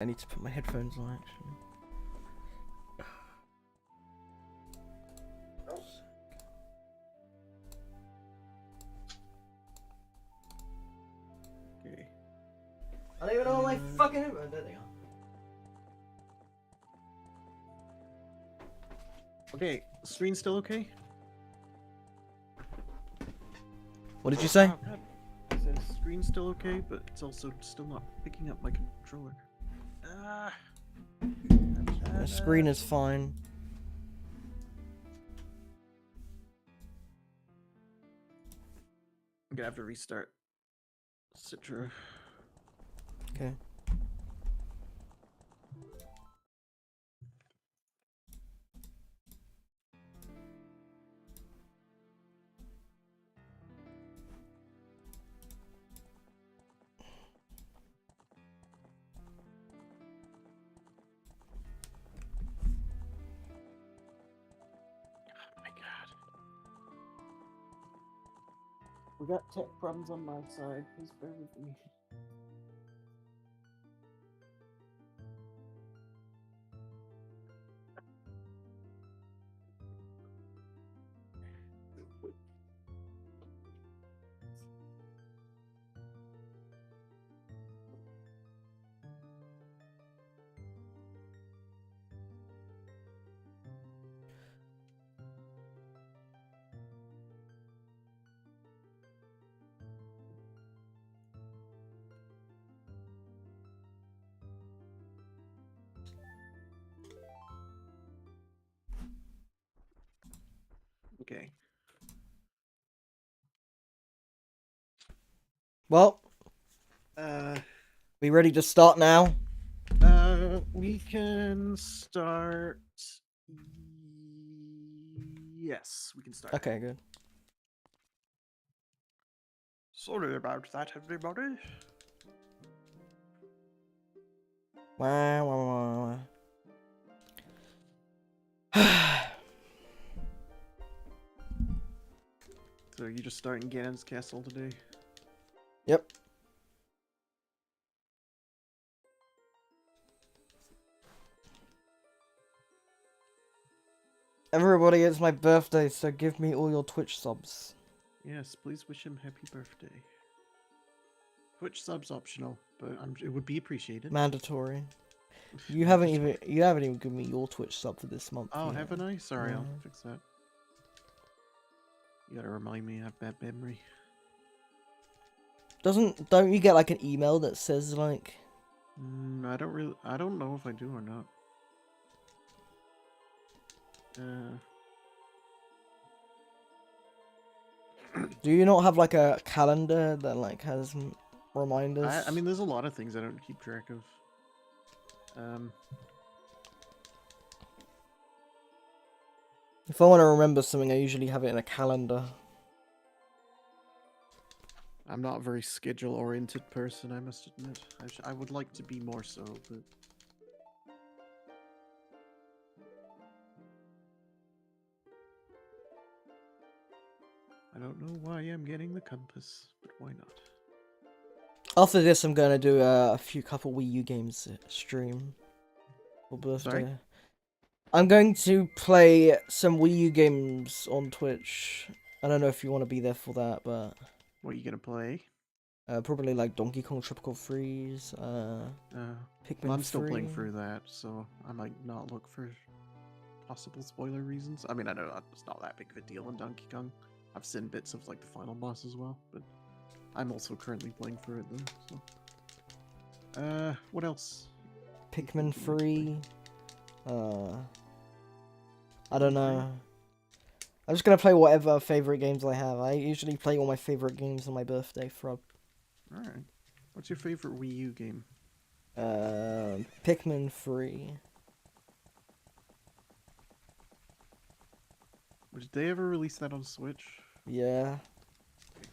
I need to put my headphones on actually. Okay. I don't even know what my fucking headphones. There they are. Okay, screen's still okay? What did you say? Oh, God. I said screen's still okay, but it's also still not picking up my controller. The screen is fine. I'm gonna have to restart Citra. Okay. Oh my God. We got tech problems on my side. Please bear with me. Okay. Well, Uh, we ready to start now? we can start. Yes, we can start. Okay, good. Sorry about that, everybody. Wah, wah, wah, wah. So you just starting Ganon's castle today? Yep. Everybody, it's my birthday, so give me all your Twitch subs. Yes, please wish him happy birthday. Twitch subs optional, but it would be appreciated. Mandatory. You haven't even given me your Twitch sub for this month. Oh, yet. haven't I? Sorry, Yeah. I'll fix that. You gotta remind me I have bad memory. Don't you get like an email that says like I don't know if I do or not. do you not have like a calendar that like has reminders? I mean, there's a lot of things I don't keep track of. If I want to remember something, I usually have it in a calendar. I'm not a very schedule-oriented person, I must admit. I would like to be more so, but... I don't know why I'm getting the compass, but why not? After this, I'm gonna do a couple Wii U games stream for birthday. Sorry? I'm going to play some Wii U games on Twitch. I don't know if you want to be there for that, but What are you gonna play? probably like Donkey Kong Tropical Freeze, Pikmin well, I'm still 3. playing through that, so I might not look for possible spoiler reasons. I mean, I know it's not that big of a deal in Donkey Kong. I've seen bits of like the final boss as well, but I'm also currently playing through it though. So, what else? Pikmin 3. I don't know. I'm just gonna play whatever favorite games I have. I usually play all my favorite games on my birthday for. Alright. What's your favorite Wii U game? Pikmin 3. Did they ever release that on Switch? Yeah.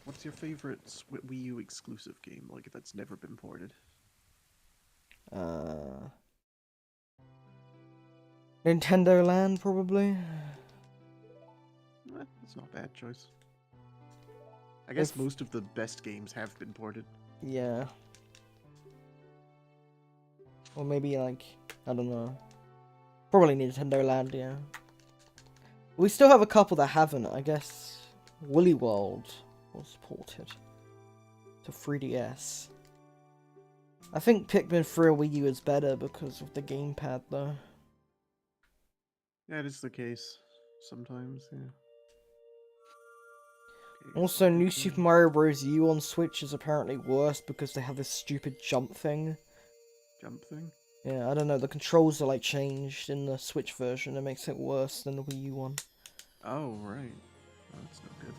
What's your favorite Wii U exclusive game, like that's never been ported? Nintendo Land, probably. That's not a bad choice. I guess most of the best games have been ported. Yeah. Or maybe like, I don't know. Probably Nintendo Land, yeah. We still have a couple that haven't, I guess. Woolly World was ported to 3DS. I think Pikmin 3 on Wii U is better because of the gamepad though. Yeah, it is the case. Sometimes, yeah. Okay, Also, New Pikmin. Super Mario Bros. U on Switch is apparently worse because they have this stupid jump thing. Jump thing? Yeah, I don't know, the controls are like changed in the Switch version. It makes it worse than the Wii U one. Oh, right. Oh, that's no good.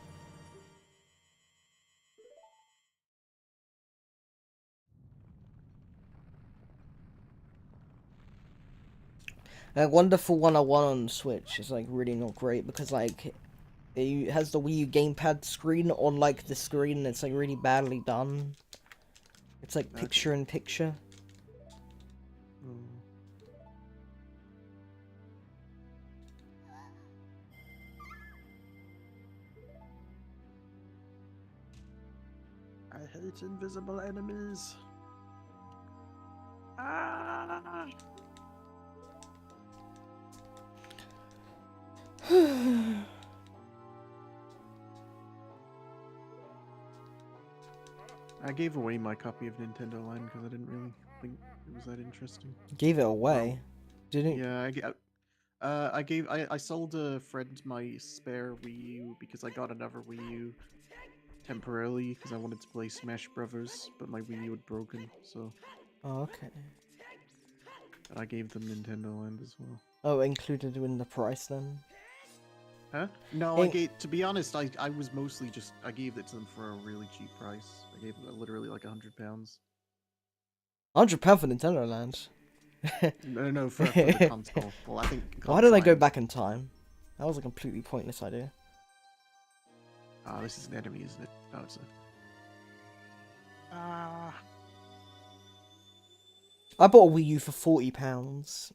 Wonderful 101 on Switch is like really not great because like it has the Wii U gamepad screen on like the screen and it's like really badly done. It's like Okay. picture in picture. Oh. I hate invisible enemies. Ah! I gave away my copy of Nintendo Land because I didn't really think it was that interesting. Gave it away. Didn't Yeah, I sold a friend my spare Wii U because I got another Wii U temporarily because I wanted to play Smash Brothers, but my Wii U had broken, so Oh, okay. I gave them Nintendo Land as well. Oh, included in the price then? Huh? No, In to be honest, I was mostly just, I gave it to them for a really cheap price. I gave them literally like £100. £100 for Nintendo Land. No, for the console. Well, I think Why did I go console. back in time? That was a completely pointless idea. Ah, this is an enemy, isn't it? No, it's a... Ah. I bought a Wii U for £40,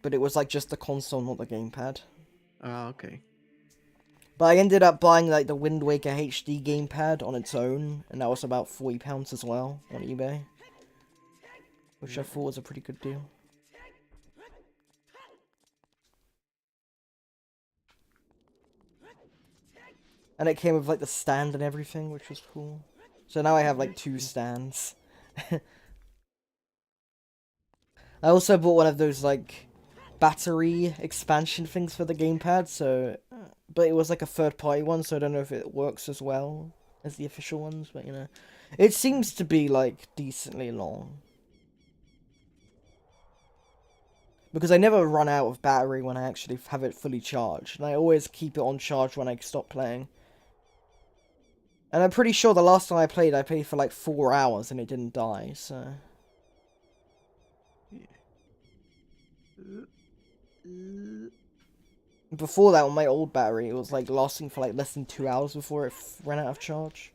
but it was like just the console, not the gamepad. Ah, okay. But I ended up buying like the Wind Waker HD gamepad on its own, and that was about £40 as well on eBay, which I Yeah. thought was a pretty good deal. And it came with like the stand and everything, which was cool. So now I have like 2 stands. I also bought one of those like battery expansion things for the gamepad, so but it was like a third party one, so I don't know if it works as well as the official ones, but you know. It seems to be like decently long. Because I never run out of battery when I actually have it fully charged, and I always keep it on charge when I stop playing. And I'm pretty sure the last time I played for like 4 hours and it didn't die, so... Yeah. Uh, Before that, on my old battery, it was like lasting for like less than 2 hours before it ran out of charge.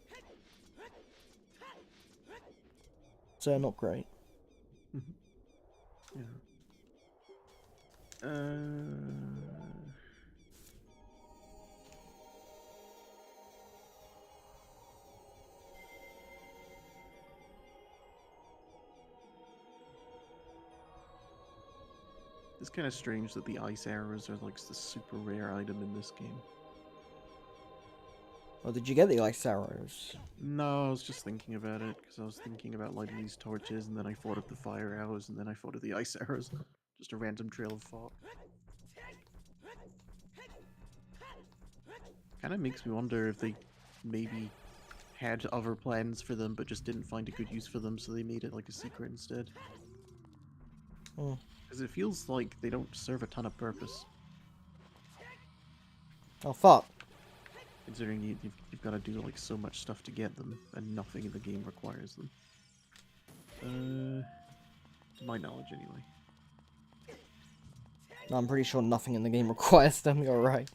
So not great. yeah. It's kind of strange that the ice arrows are like the super rare item in this game. Well, did you get the ice arrows? No, I was just thinking about it because I was thinking about lighting these torches, and then I thought of the fire arrows, and then I thought of the ice arrows. Just a random trail of thought. Kind of makes me wonder if they maybe had other plans for them, but just didn't find a good use for them, so they made it like a secret instead. Hmm. Because it feels like they don't serve a ton of purpose, Oh, fuck. considering you've got to do like so much stuff to get them, and nothing in the game requires them. To my knowledge, anyway. No, I'm pretty sure nothing in the game requires them, you're right.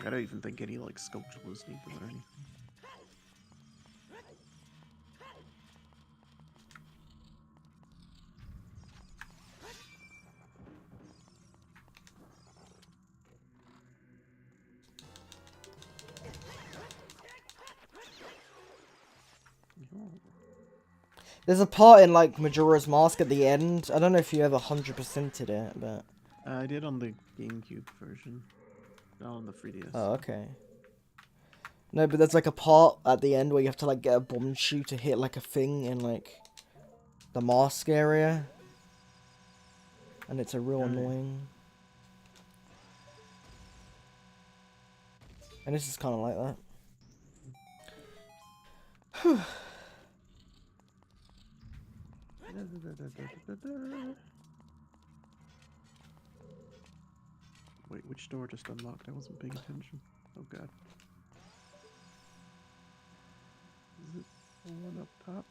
I don't even think any like sculptures need them or anything. There's a part in like Majora's Mask at the end. I don't know if you ever 100%ed it, but I did on the GameCube version, not on the 3DS. oh, okay. No, but there's like a part at the end where you have to like get a bomb shoe to hit like a thing in like the mask area, and it's a real Oh, yeah. annoying. And this is kind of like that. Wait, which door just unlocked? I wasn't paying attention. Oh god. Is it the one up top?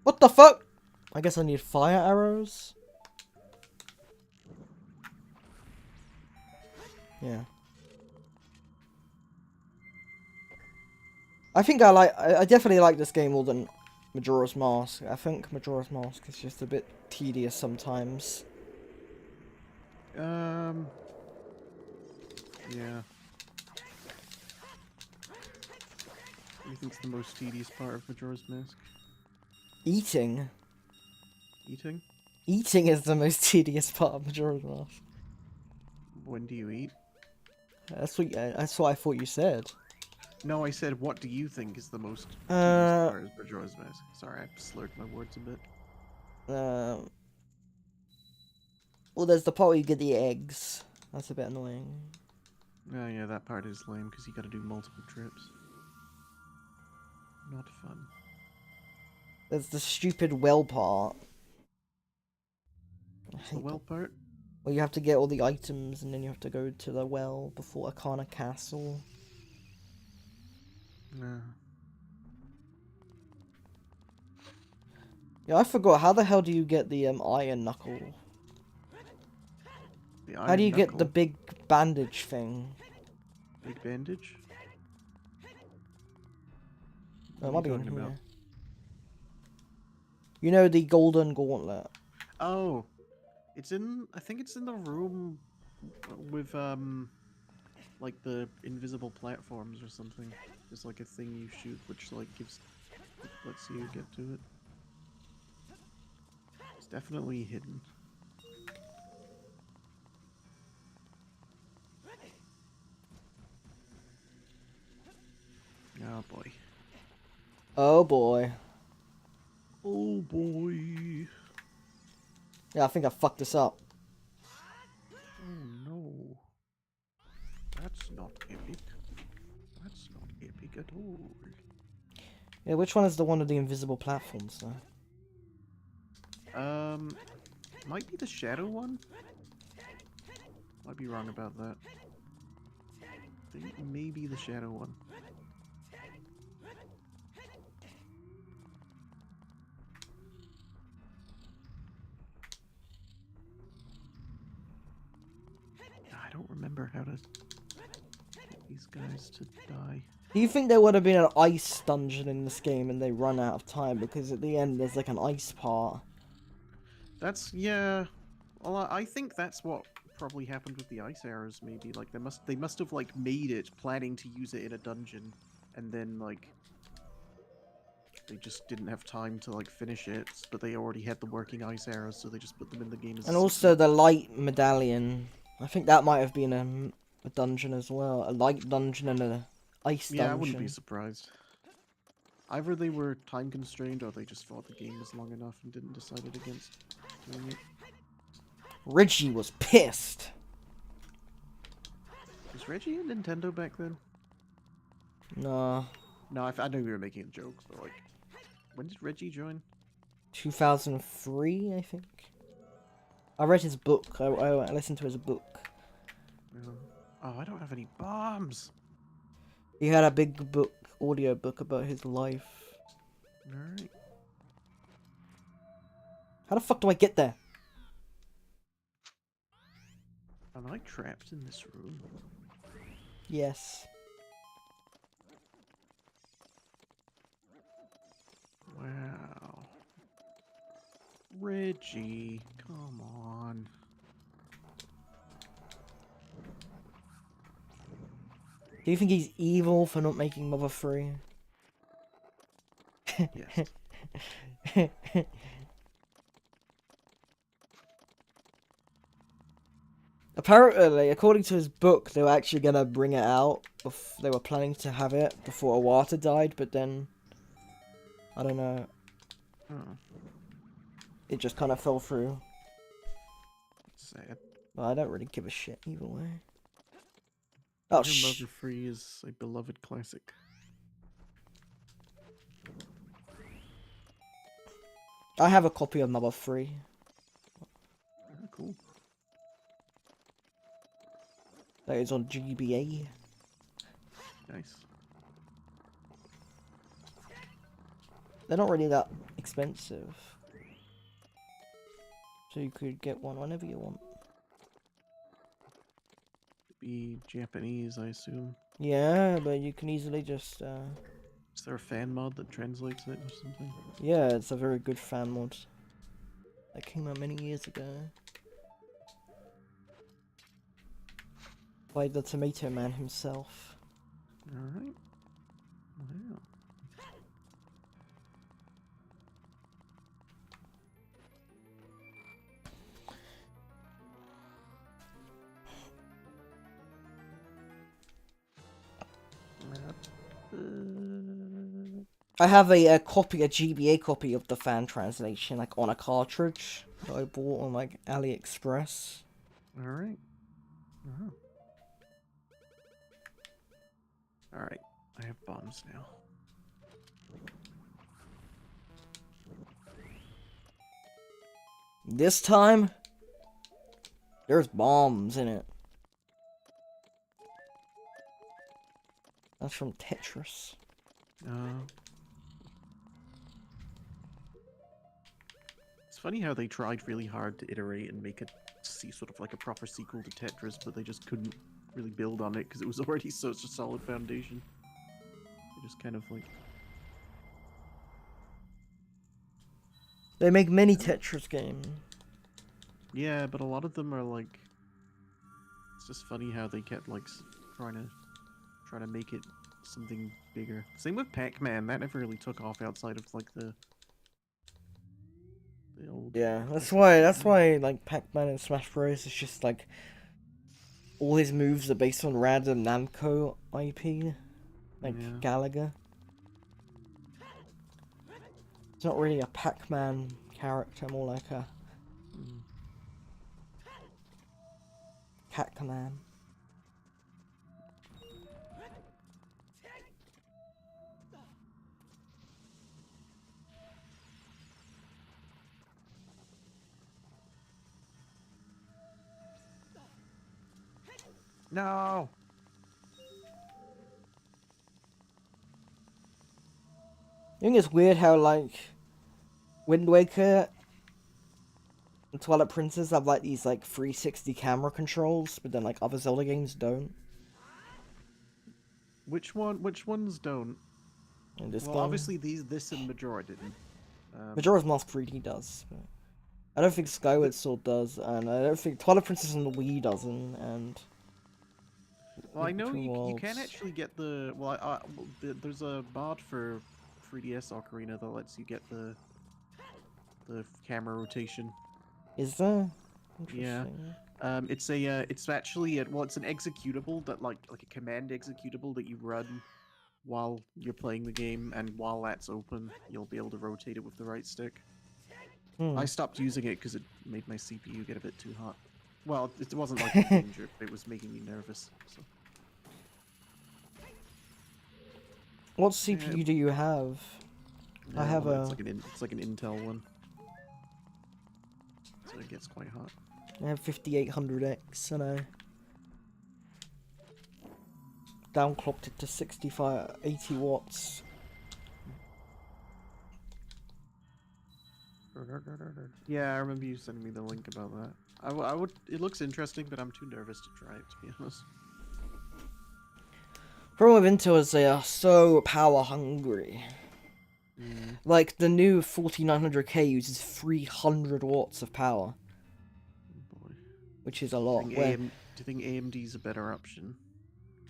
What the fuck? I guess I need fire arrows. Yeah. I think I definitely like this game more than Majora's Mask. I think Majora's Mask is just a bit tedious sometimes. Yeah. What do you think's the most tedious part of Majora's Mask? Eating. Eating? Eating is the most tedious part of Majora's Mask. When do you eat? That's what I thought you said. No, I said, what do you think is the most tedious part of Majora's Mask? Sorry, I slurred my words a bit. Well, there's the part where you get the eggs. That's a bit annoying. Oh yeah, that part is lame because you gotta do multiple trips. Not fun. There's the stupid well part. What's the well part? Where you have to get all the items and then you have to go to the well before Ocarina Castle. No. Yeah, I forgot. How the hell do you get the iron knuckle? The How do you iron get the knuckle? big bandage thing? Big bandage? Oh, it What might are be you in talking here. about? You know the golden gauntlet. Oh, it's in. I think it's in the room with like the invisible platforms or something. There's like a thing you shoot which like lets you get to it. It's definitely hidden. Oh boy. Oh boy. Oh boy. Yeah, I think I fucked this up. Oh no. That's not epic. That's not epic at all. Yeah, which one is the one of the invisible platforms though? Might be the shadow one? Might be wrong about that. I think maybe the shadow one. I don't remember how to get these guys to die. Do you think there would have been an ice dungeon in this game and they run out of time? Because at the end there's like an ice part. That's, yeah. Well, I think that's what probably happened with the ice arrows. Maybe like they must have like made it planning to use it in a dungeon, and then like they just didn't have time to like finish it. But they already had the working ice arrows, so they just put them in the game as. And a also secret. the light medallion. I think that might have been a dungeon as well. A light dungeon and a ice Yeah, I wouldn't be dungeon. surprised. Either they were time constrained, or they just thought the game was long enough and didn't decide it against doing it. Reggie was pissed. Was Reggie a Nintendo back then? Nah. No, I know we were making a joke, but like, when did Reggie join? 2003, I think. I read his book. I listened to his book. Oh, I don't have any bombs. He had a big book, audio book about his life. Alright. How the fuck do I get there? Am I trapped in this room? Yes. Wow. Reggie, come on. Do you think he's evil for not making Mother free? Yes. Apparently, according to his book, they were actually gonna bring it out. They were planning to have it before Iwata died, but then I don't know. Oh, It just kind of fell through. sad. But I don't really give a shit either way. Oh, Your Mother Free is a beloved classic. I have a copy of Mother 3. Ah, cool. That is on GBA. Nice. They're not really that expensive. So you could get one whenever you want. Be Japanese, I assume. Yeah, but you can easily just, Is there a fan mod that translates it or something? yeah, it's a very good fan mod. That came out many years ago. By the Tomato Man himself. Alright. Wow. I have a copy, a GBA copy of the fan translation, like on a cartridge that I bought on like AliExpress. Alright. Uh-huh. Alright. I have bombs now. This time, there's bombs in it. That's from Tetris. It's funny how they tried really hard to iterate and make it sort of like a proper sequel to Tetris, but they just couldn't really build on it because it was already such a solid foundation. They just kind of like... They make many Tetris games. Yeah, but a lot of them are like... It's just funny how they kept like trying to make it something bigger. Same with Pac-Man, that never really took off outside of like the old... Yeah, that's why like Pac-Man and Smash Bros. Is just like all his moves are based on random Namco IP, like Yeah. Galaga. It's not really a Pac-Man character, more like a Pac-Man. No! I think it's weird how like Wind Waker and Twilight Princess have like these like 360 camera controls, but then like other Zelda games don't. Which ones don't? In this Well, game, obviously this and Majora didn't. Majora's Mask 3D does. But I don't think Skyward Sword does, and I don't think Twilight Princess on the Wii doesn't, and... Well, I know Between you can Worlds. actually get the... Well, there's a mod for 3DS Ocarina that lets you get the camera rotation. Is there? Yeah. Interesting. It's actually well, it's an executable that like a command executable that you run while you're playing the game, and while that's open, you'll be able to rotate it with the right stick. I stopped using it because it made my CPU get a bit too hot. Well, it wasn't like a danger, but it was making me nervous. So. What CPU do you have? I have well, a... it's like an Intel one, so it gets quite hot. I have 5800X, and I downclocked it to 80 watts. Yeah, I remember you sending me the link about that. I would. It looks interesting, but I'm too nervous to try it, to be honest. Problem with Intel is they are so power hungry. Like, the new 4900K uses 300 watts of power. Oh boy. Which is a lot. Do you think AMD's a better option?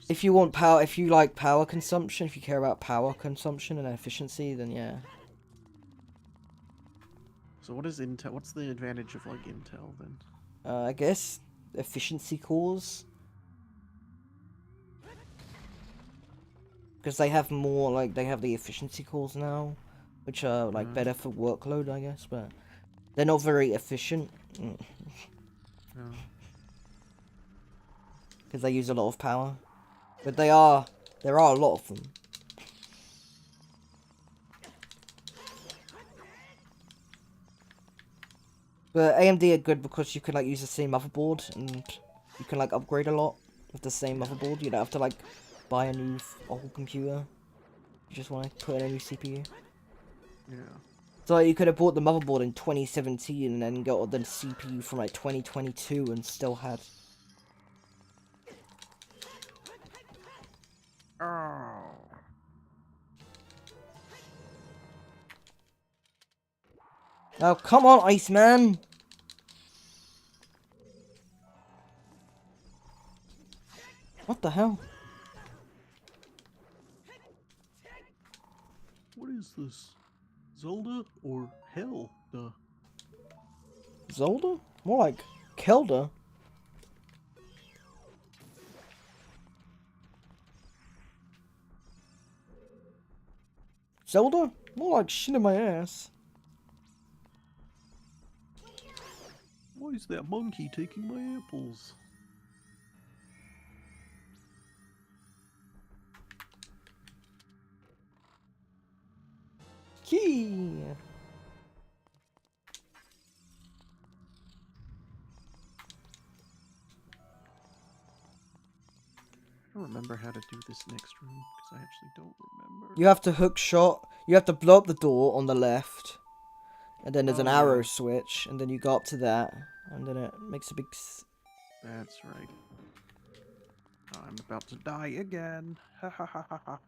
If you want power, if you like power consumption, if you care about power consumption and efficiency, then yeah. So what is Intel? What's the advantage of like Intel then? I guess efficiency cores. Because they have more, like, they have the efficiency cores now, which are, like, better for workload, I guess, but they're not very efficient. Because they use a lot of power. But there are a lot of them. But AMD are good because you can, like, use the same motherboard, and you can, like, upgrade a lot with the same motherboard. You don't have to, like, buy a whole computer. You just want to put in a new CPU. Yeah. So like, you could have bought the motherboard in 2017 and then got the CPU from like 2022 and still had. Oh. Oh, come on, Iceman! What the hell? What is this? Zelda or hell? Duh. Zelda? More like Kelda. Zelda? More like shit in my ass. Why is that monkey taking my apples? Key! I don't remember how to do this next room, because I actually don't remember. You have to hook shot. You have to blow up the door on the left. And then there's an arrow yeah. switch. And then you go up to that. And then it makes a big... That's right. I'm about to die again. Ha ha ha ha ha.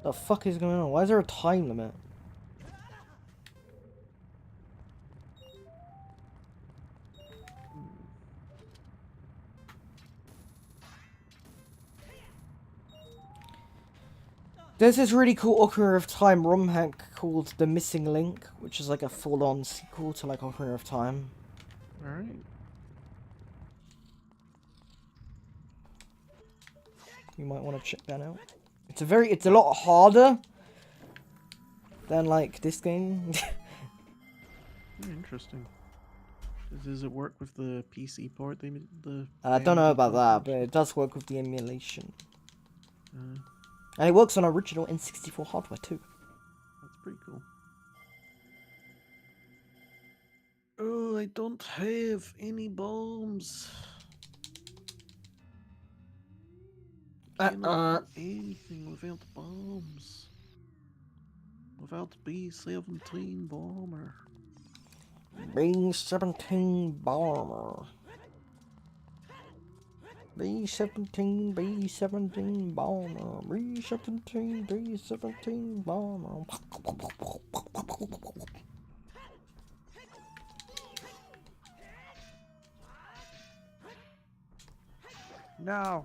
The fuck is going on? Why is there a time limit? There's this really cool Ocarina of Time ROM hack called The Missing Link, which is like a full-on sequel to like Ocarina of Time. Alright. You might want to check that out. It's a lot harder than like this game. Interesting. Does it work with the PC port? I don't know AMD about that, cartridge? but it does work with the emulation. Uh, And it works on original N64 hardware too. That's pretty cool. Oh, I don't have any bombs. Cannot do anything without bombs. Without B-17 bomber. B-17 bomber. B-17, B-17 bomber. B-17, B-17 bomber. No.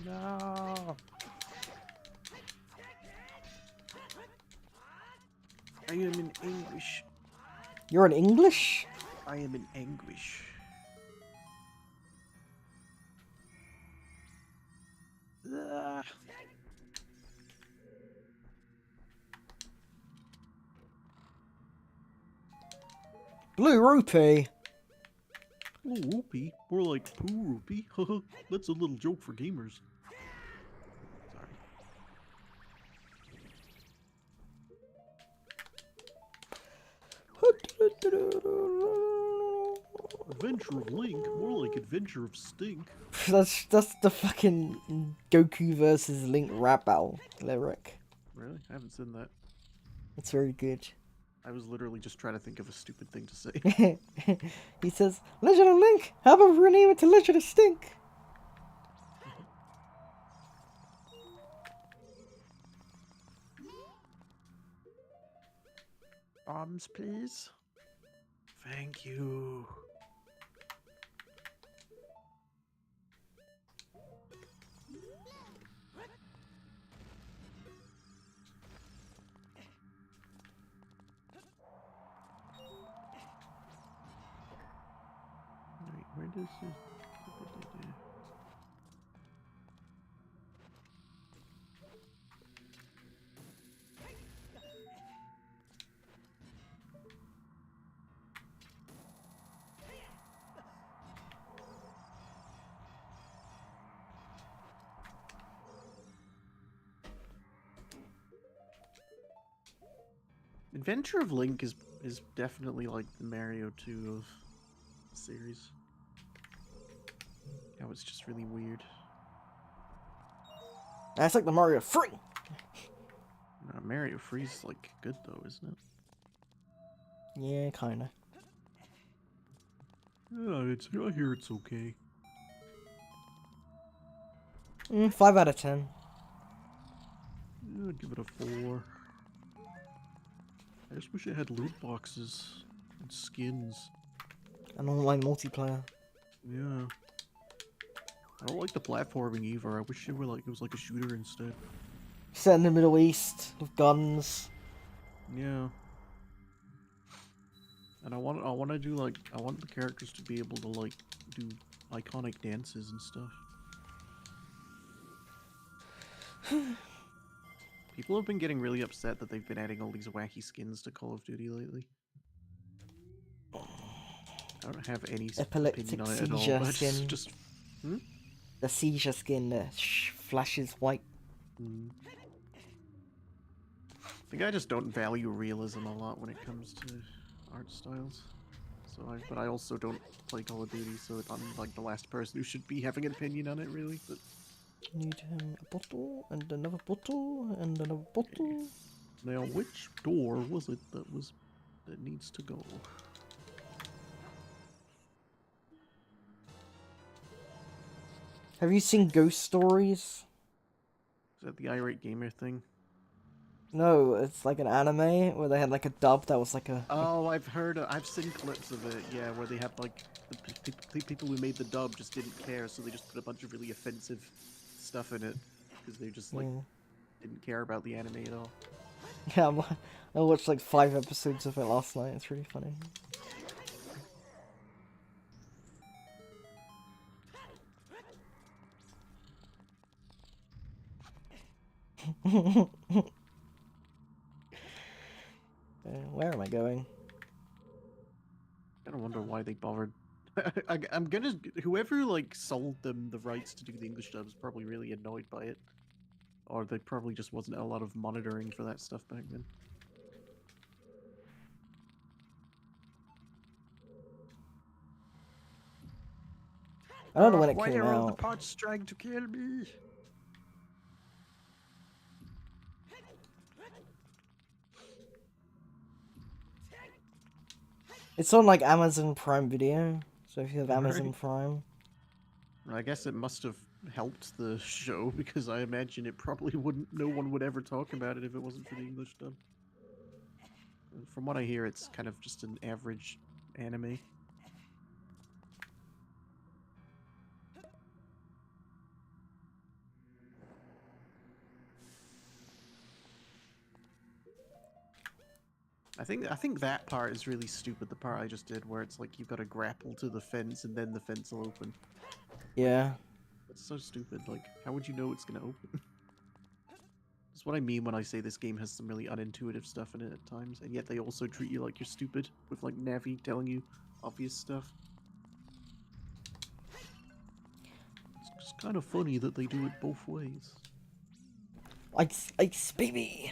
No. I am in anguish. You're in English? I am in anguish. Ah. Blue rupee. Oh, rupee. More like poo rupee. That's a little joke for gamers. Sorry. Adventure of Link. More like Adventure of Stink. That's the fucking Goku versus Link rap battle lyric. Really? I haven't seen that. It's very good. I was literally just trying to think of a stupid thing to say. He says, Legend of Link, how about we rename it to Legend of Stink? Bombs, please. Thank you. Wait, where does it? Adventure of Link is definitely like the Mario 2 of the series. How it's just really weird. That's like the Mario 3. No, Mario 3's like good though, isn't it? Yeah, kinda. Yeah, I hear it's okay. 5 out of 10. Yeah, I'd give it a 4. I just wish it had loot boxes and skins. And online multiplayer. Yeah. I don't like the platforming either. I wish it was like a shooter instead. Set in the Middle East with guns. Yeah. And I want to do like I want the characters to be able to like do iconic dances and stuff. People have been getting really upset that they've been adding all these wacky skins to Call of Duty lately. I don't have any Epileptic opinion on it at all, seizure but skin. just hmm? The seizure skin that flashes white. I think I just don't value realism a lot when it comes to art styles. But I also don't play Call of Duty, so I'm like the last person who should be having an opinion on it, really. But Need a bottle and another bottle and another bottle. now, which door was it that needs to go? Have you seen Ghost Stories? Is that the irate gamer thing? No, it's like an anime where they had like a dub that was like a. Oh, I've seen clips of it. Yeah, where they have like the people who made the dub just didn't care, so they just put a bunch of really offensive stuff in it because they just like Yeah, didn't care about the anime at all. yeah I watched like 5 episodes of it last night. It's really funny. Where am I going? I don't wonder why they bothered. I'm gonna whoever like sold them the rights to do the English dub is probably really annoyed by it, or there probably just wasn't a lot of monitoring for that stuff back then. I don't know when it Why came are all the out. pots trying to kill me? It's on like Amazon Prime Video. So if you have Amazon Right. Prime. I guess it must have helped the show because I imagine it probably wouldn't. No one would ever talk about it if it wasn't for the English dub. From what I hear, it's kind of just an average anime. I think that part is really stupid. The part I just did, where it's like you've got to grapple to the fence and then the fence will open. Yeah. That's so stupid. Like, how would you know it's gonna open? That's what I mean when I say this game has some really unintuitive stuff in it at times, and yet they also treat you like you're stupid with like Navi telling you obvious stuff. It's just kind of funny that they do it both ways. Ice, baby.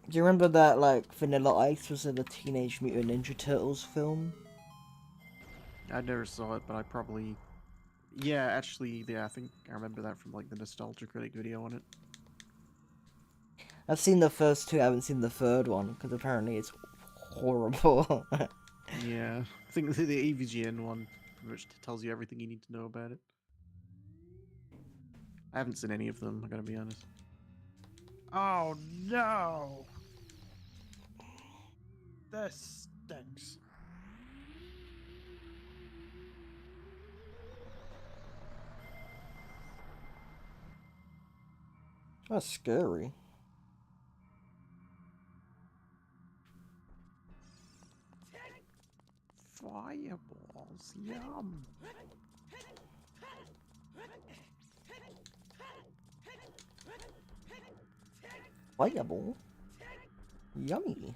Do you remember that like Vanilla Ice was in the Teenage Mutant Ninja Turtles film? I never saw it, but I probably... Yeah, actually, yeah, I think I remember that from like the Nostalgia Critic video on it. I've seen the first two, I haven't seen the third one, because apparently it's horrible. Yeah, I think the AVGN one pretty much tells you everything you need to know about it. I haven't seen any of them, I gotta be honest. Oh no! This stinks. That's scary. Fireballs, yum. Fireball? Yummy.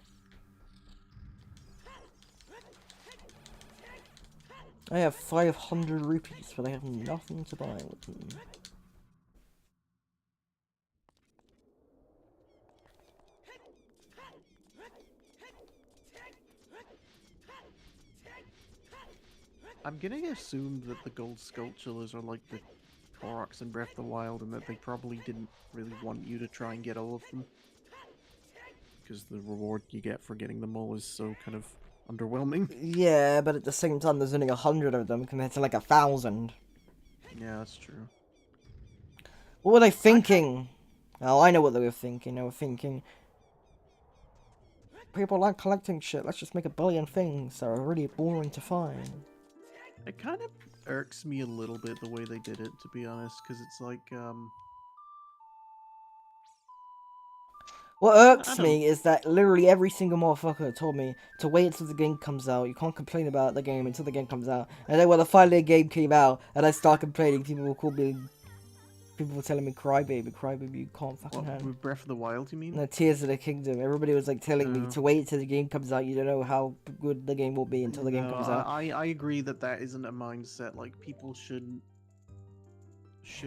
I have 500 rupees, but I have nothing to buy with them. I'm gonna assume that the gold sculptures are like the Koroks in Breath of the Wild, and that they probably didn't really want you to try and get all of them. Because the reward you get for getting them all is so kind of underwhelming. Yeah, but at the same time, there's only 100 of them compared to like 1,000. Yeah, that's true. What were they thinking? Oh, I know what they were thinking. They were thinking, people like collecting shit. Let's just make a billion things that are really boring to find. It kind of irks me a little bit the way they did it, to be honest, because it's like, What I irks don't. me is that literally every single motherfucker told me to wait until the game comes out. You can't complain about the game until the game comes out. And then when the finally game came out and I start complaining, people will call me. People were telling me, crybaby, crybaby, you can't fucking What, handle. with Breath of the Wild, you mean? No, Tears of the Kingdom. Everybody was like telling me to wait till the game comes out. You don't know how good the game will be until the game No, comes out. I agree that that isn't a mindset. Like, people should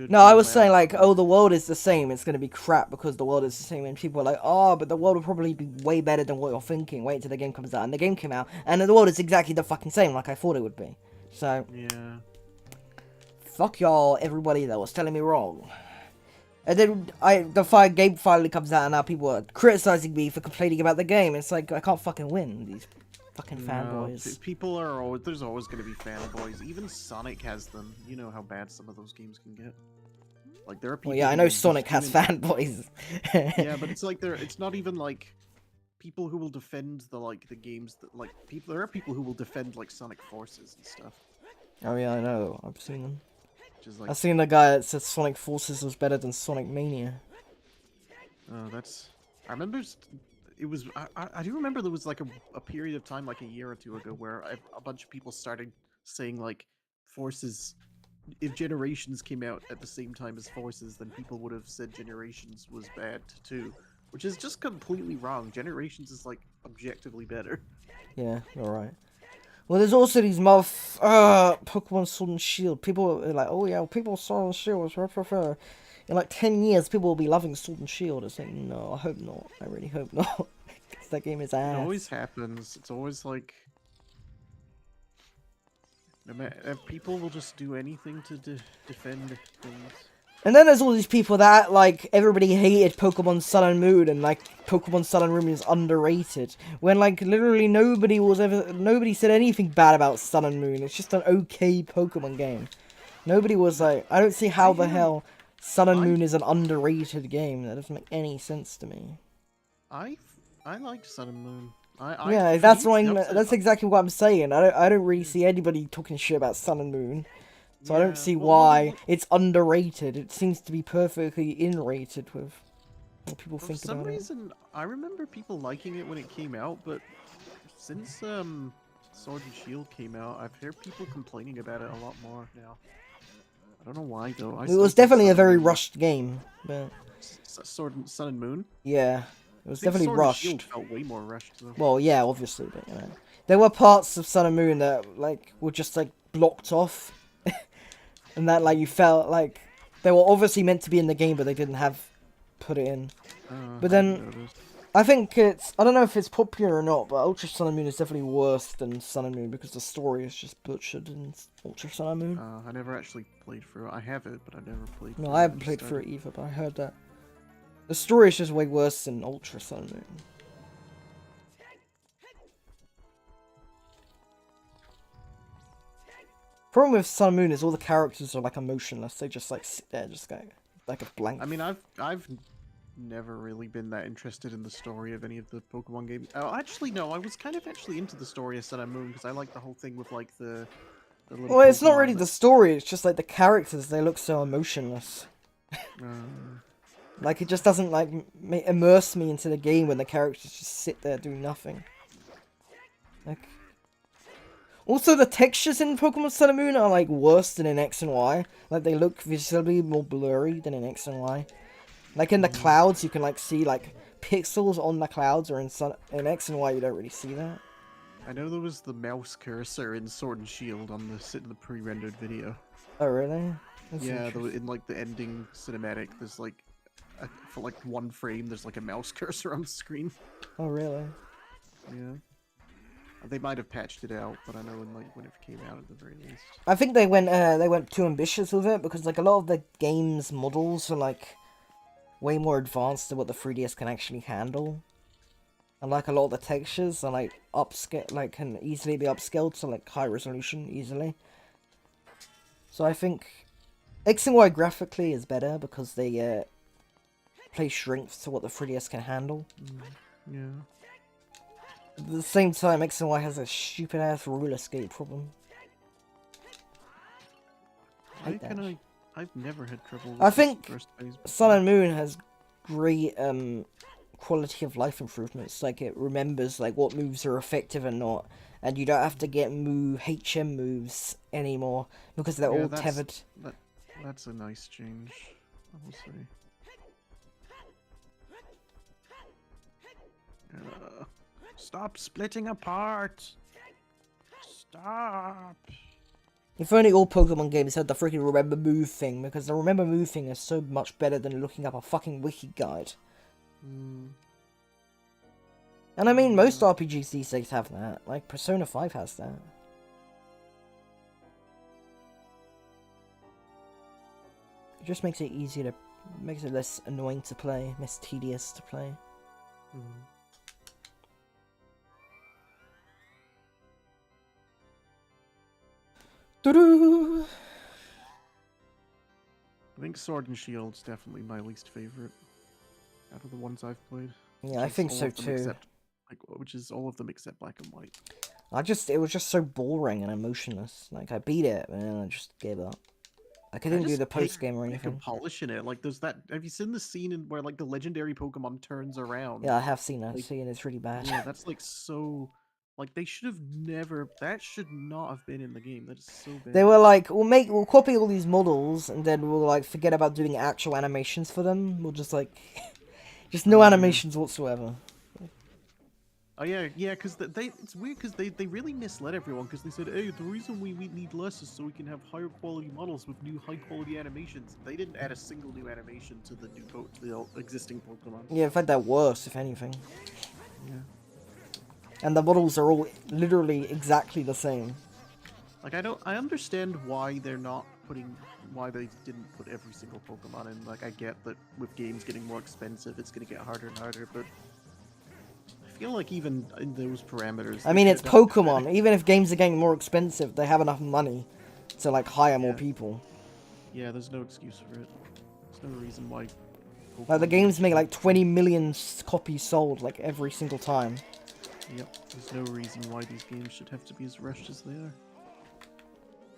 No, I feel was saying bad. like, oh, the world is the same. It's gonna be crap because the world is the same. And people are like, oh, but the world will probably be way better than what you're thinking. Wait till the game comes out. And the game came out, and the world is exactly the fucking same, like I thought it would be. So, Yeah. fuck y'all, everybody that was telling me wrong. And then the game finally comes out, and now people are criticizing me for complaining about the game. It's like I can't fucking win these fucking No, fanboys. people are always, there's always going to be fanboys. Even Sonic has them. You know how bad some of those games can get. Like, there are people. Well, yeah, I who know will Sonic has fanboys. Yeah, but it's like it's not even like people who will defend the games that like people. There are people who will defend like Sonic Forces and stuff. Oh yeah, I know. I've seen them. Which is like, I've seen the guy that said Sonic Forces was better than Sonic Mania. oh, that's. I remember it was. I do remember there was like a period of time, like a year or two ago, where a bunch of people started saying like Forces. If Generations came out at the same time as Forces, then people would have said Generations was bad too, which is just completely wrong. Generations is like objectively better. Yeah, alright. Well, there's also these Pokemon Sword and Shield. People are like, oh yeah, people Sword and Shield is prefer. In like 10 years, people will be loving Sword and Shield. It's like, no, I hope not. I really hope not. Because that game is It ass. always happens. It's always like people will just do anything to defend things. And then there's all these people that, like, everybody hated Pokemon Sun and Moon, and, like, Pokemon Sun and Moon is underrated. When, like, literally nobody said anything bad about Sun and Moon. It's just an okay Pokemon game. Nobody was like, I don't see how the hell Sun and Moon is an underrated game. That doesn't make any sense to me. I liked Sun and Moon. Yeah, for me, that's exactly what I'm saying. I don't really see anybody talking shit about Sun and Moon. So I don't see why it's underrated. It seems to be perfectly in-rated with what people think For some about it. reason, I remember people liking it when it came out, but since Sword and Shield came out, I've heard people complaining about it a lot more now. I don't know why though. It was definitely a very rushed game, but Sun and Moon. yeah, it was I think definitely Sword rushed. And Shield felt way more rushed though. Well, yeah, obviously, but you know, there were parts of Sun and Moon that like were just like blocked off, and that like you felt like they were obviously meant to be in the game, but they didn't have put it in. But then I think I don't know if it's popular or not, but Ultra Sun and Moon is definitely worse than Sun and Moon because the story is just butchered in Ultra Sun and Moon. I never actually played through it. I have it, but I never played. No, I haven't played through it either, but I heard that the story is just way worse than Ultra Sun and Moon. Problem with Sun and Moon is all the characters are like emotionless. They just like sit there, just go, like a blank. I mean, I've never really been that interested in the story of any of the Pokemon games. Oh, actually, no, I was kind of actually into the story of Sun and Moon because I like the whole thing with like the little. Well, it's not Pokemon really the story. It's just like the characters. They look so emotionless. Like it just doesn't like immerse me into the game when the characters just sit there doing nothing. Like. Also, the textures in Pokemon Sun and Moon are like worse than in X and Y. Like they look visibly more blurry than in X and Y. Like in the clouds, you can like see like pixels on the clouds, or in X and Y you don't really see that. I know there was the mouse cursor in Sword and Shield on the pre-rendered video. Oh really? That's Yeah, interesting. in like the ending cinematic, there's like for like one frame, there's like a mouse cursor on the screen. Oh really? Yeah. They might have patched it out, but I know when it came out at the very least. I think they went too ambitious with it because like a lot of the game's models are like way more advanced than what the 3DS can actually handle. And like a lot of the textures are like upscale, like can easily be upscaled to like high resolution easily. So I think X and Y graphically is better because they play strength to what the 3DS can handle. Yeah. At the same time, X and Y has a stupid ass roller skate problem. I've never had trouble with I this think first phase before. Sun and Moon has great quality of life improvements. Like it remembers like what moves are effective and not, and you don't have to get HM moves anymore because they're all tethered. That's a nice change, I will say. Stop splitting apart. Stop. If only all Pokemon games had the freaking remember move thing, because the remember move thing is so much better than looking up a fucking wiki guide. And I mean, most RPGs these days have that. Like, Persona 5 has that. It just makes it easier to... makes it less annoying to play, less tedious to play. Doo-doo! I think Sword and Shield's definitely my least favorite out of the ones I've played. Yeah, I think so too. Which is all of them except Black and White. It was just so boring and emotionless. Like, I beat it, and then I just gave up. Like, I didn't do the post-game or anything. Polishing it. Like, there's that... Have you seen the scene where, like, the legendary Pokemon turns around? Yeah, I have seen that scene. It's really bad. Yeah, that's, like, so... Like, they should have never... That should not have been in the game. That is so bad. They were like, we'll copy all these models, and then we'll, like, forget about doing actual animations for them. We'll just, like... just no animations whatsoever. Oh yeah, because it's weird because they really misled everyone because they said, hey, the reason we need less is so we can have higher quality models with new high quality animations. They didn't add a single new animation to the existing Pokemon. Yeah, in fact, they're worse, if anything. Yeah. And the models are all literally exactly the same. Like I understand why they didn't put every single Pokemon in. Like I get that with games getting more expensive, it's gonna get harder and harder, but I feel like even in those parameters... I mean, it's Pokemon. Even if games are getting more expensive, they have enough money to, like, hire more people. Yeah, there's no excuse for it. There's no reason why... Like, the games make, like, 20 million copies sold, like, every single time. Yep, there's no reason why these games should have to be as rushed as they are.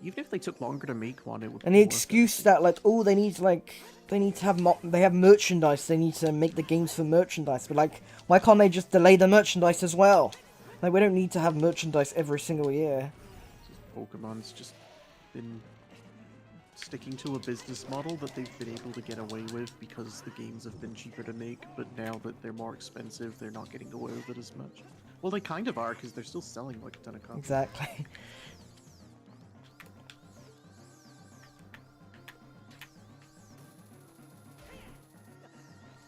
Even if they took longer to make one, it would... And the excuse that, like, oh, they need to have they have merchandise, they need to make the games for merchandise, but, like, why can't they just delay the merchandise as well? Like, we don't need to have merchandise every single year. Pokemon's just been sticking to a business model that they've been able to get away with because the games have been cheaper to make, but now that they're more expensive, they're not getting away with it as much. Well, they kind of are, because they're still selling, like, a ton of copies. Exactly.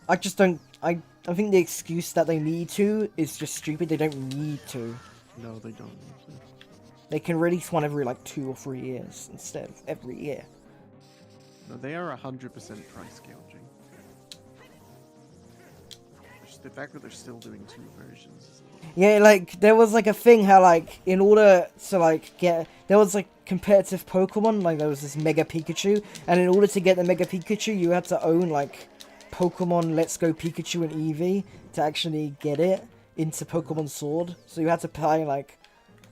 I just don't... I think the excuse that they need to is just stupid. They don't need to. No, they don't need to. They can release one every, like, 2 or 3 years instead of every year. No, they are 100% price gouging. the fact that they're still doing 2 versions is a little... Yeah, like there was like a thing how like in order to like get there was like competitive Pokemon, like there was this Mega Pikachu, and in order to get the Mega Pikachu, you had to own like Pokemon Let's Go Pikachu and Eevee to actually get it into Pokemon Sword. So you had to pay like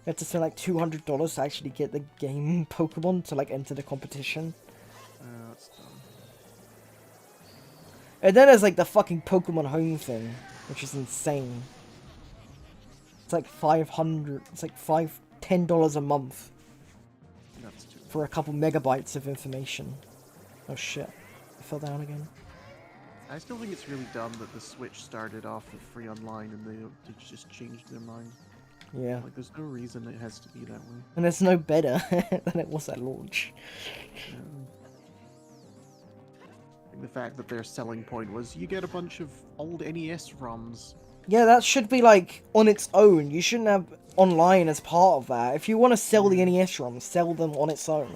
you had to spend like $200 to actually get the game Pokemon to like enter the competition. That's dumb. And then there's like the fucking Pokemon Home thing, which is insane. It's like 500. It's like $10 a month That's too... for a couple megabytes of information. Oh shit! I fell down again. I still think it's really dumb that the Switch started off with free online and they just changed their mind. Yeah, Like, there's no reason it has to be that way. and it's no better than it was at launch. Like the fact that their selling point was you get a bunch of old NES ROMs. Yeah, that should be like on its own. You shouldn't have online as part of that. If you want to sell the NES ROMs, sell them on its own.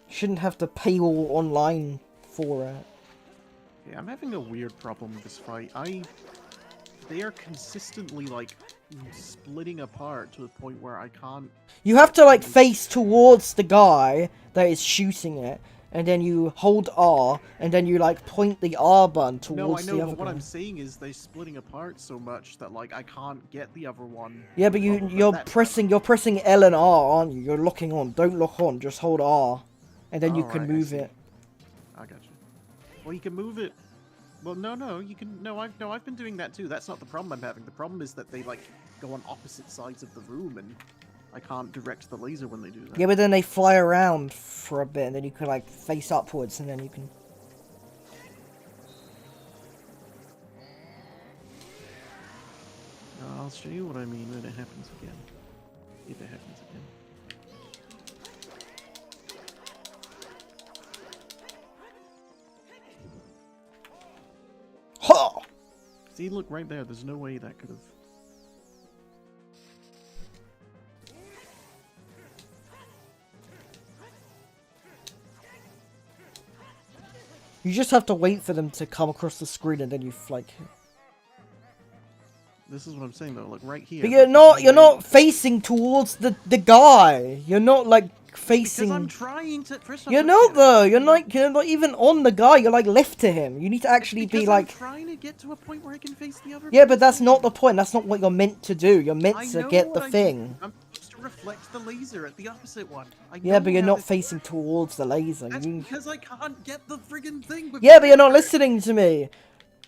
You shouldn't have to pay all online for it. Yeah, I'm having a weird problem with this fight. They are consistently, like, splitting apart to the point where I can't... You have to like face towards the guy that is shooting it, and then you hold R, and then you like point the R button No, I towards know, the but other what guy. I'm saying is they're splitting apart so much that, like, I can't get the other one. Yeah, but you're pressing L and R, aren't you? You're locking on. Don't lock on. Just hold R, and then you can Alright, I move see. it. I got you. Well, you can move it. Well, no, you can. No, I've been doing that too. That's not the problem I'm having. The problem is that they like go on opposite sides of the room, and I can't direct the laser when they do that. Yeah, but then they fly around for a bit, and then you can like face upwards, and then you can. I'll show you what I mean when it happens again. If it happens again. Ha! See, look right there. There's no way that could have. You just have to wait for them to come across the screen, and then you like. This is what I'm saying though. Look right here. But you're not facing towards the guy. You're not like facing. Because I'm trying to. First, You're not though. You're not even on the guy. You're like left to him. You need to actually be like. I'm trying to get to a point where I can face the other. Yeah, but that's not the point. That's not what you're meant to do. You're meant I to know get what the I thing. mean. I'm supposed to reflect the laser at the opposite one. Yeah, but you're how not this facing works. towards the laser. That's You... because I can't get the friggin' thing. With Yeah, but you're not camera. listening to me.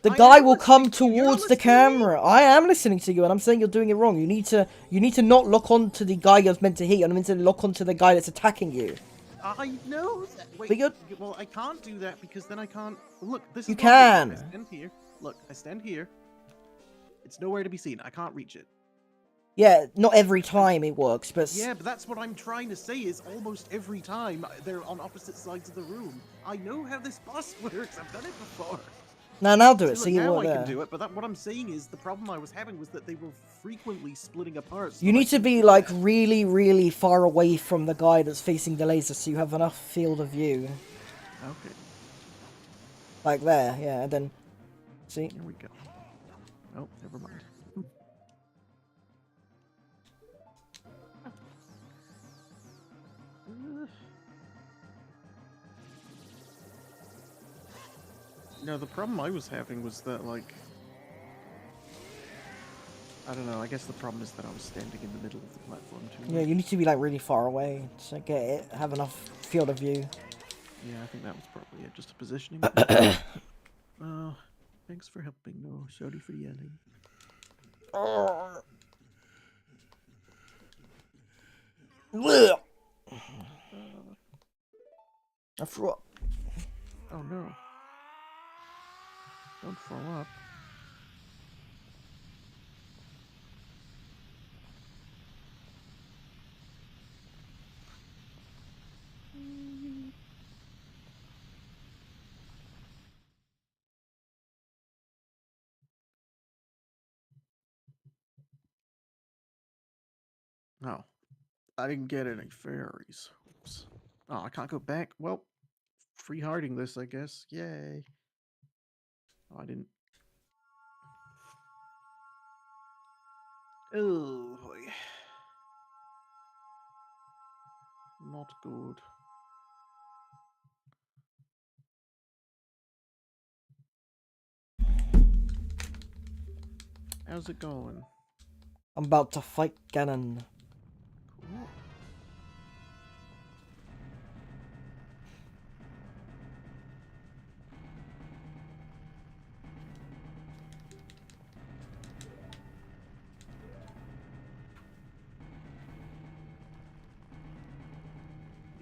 The I guy am will come listening to you. You're not towards the listening to me. camera. I am listening to you, and I'm saying you're doing it wrong. You need to not lock on to the guy you're meant to hit. You're meant to lock on to the guy that's attacking you. I know that. Wait, But you're... well, I can't do that because then I can't. Look, this is You what I'm doing. can. I stand here. Look, I stand here. It's nowhere to be seen. I can't reach it. Yeah, not every time it works, but... Yeah, but that's what I'm trying to say is almost every time they're on opposite sides of the room. I know how this boss works. I've done it before. Now do it. See, So look, you now were I there. can do it, but what I'm saying is the problem I was having was that they were frequently splitting apart. So You that I need to couldn't be do like that. really, really far away from the guy that's facing the laser, so you have enough field of view. Okay, Like there, yeah, and then... See? here we go. Oh, never mind. No, the problem I was having was that, like, I don't know, I guess the problem is that I was standing in the middle of the platform too. Yeah, you need to be like really far away to get it, have enough field of view. Yeah, I think that was probably it, just a positioning. Oh, thanks for helping. No, sorry for yelling. Blech. I threw up. Oh no. Don't throw up. Oh, I didn't get any fairies. Oops. Oh, I can't go back. Well, free harding this, I guess. Yay. Oh, I didn't. Oh boy. Not good. How's it going? I'm about to fight Ganon. Cool.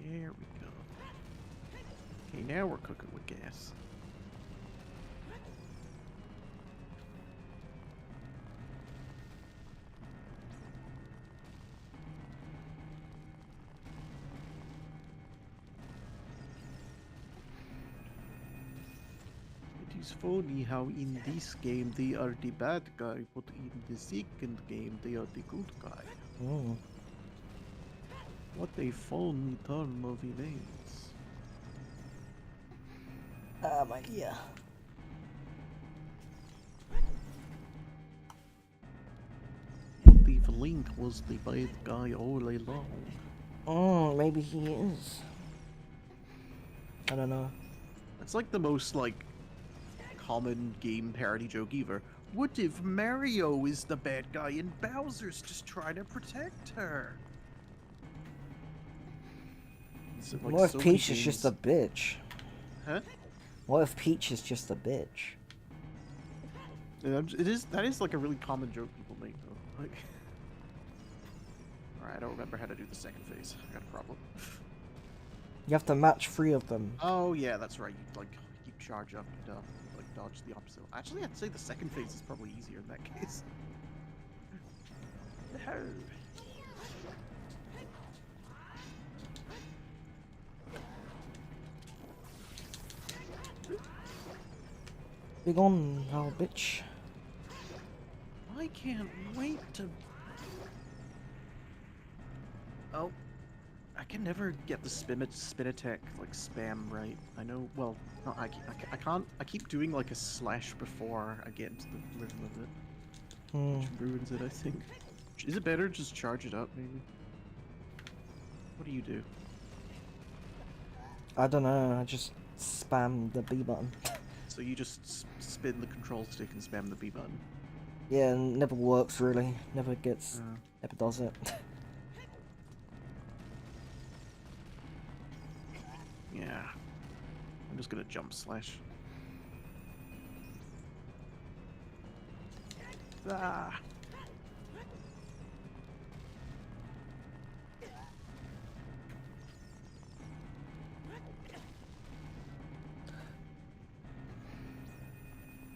There we go. Okay, now we're cooking with gas. It is funny how in this game they are the bad guy, but in the second game they are the good guy. Mm. What a fun turn of events. Ah, my ear. If Link was the bad guy all along. Maybe he is. I don't know. That's like the most like common game parody joke ever. What if Mario is the bad guy and Bowser's just trying to protect her? So, like, What if so many Peach is just a games- bitch? Huh? What if Peach is just a bitch? Yeah, that is like a really common joke people make though. Like, alright, I don't remember how to do the second phase. I got a problem. You have to match 3 of them. Oh yeah, that's right. You charge up and like dodge the opposite. Actually, I'd say the second phase is probably easier in that case. Big on, oh bitch. I can't wait to. Oh, I can never get the spin attack like spam right. I know. Well, no, I can't. I keep doing like a slash before I get into the rhythm of it, which ruins it. I think. Is it better to just charge it up maybe? What do you do? I don't know, I just spam the B button. So you just spin the control stick and spam the B button. Yeah, it never works really. Never does it. Yeah. I'm just gonna jump slash. Ah.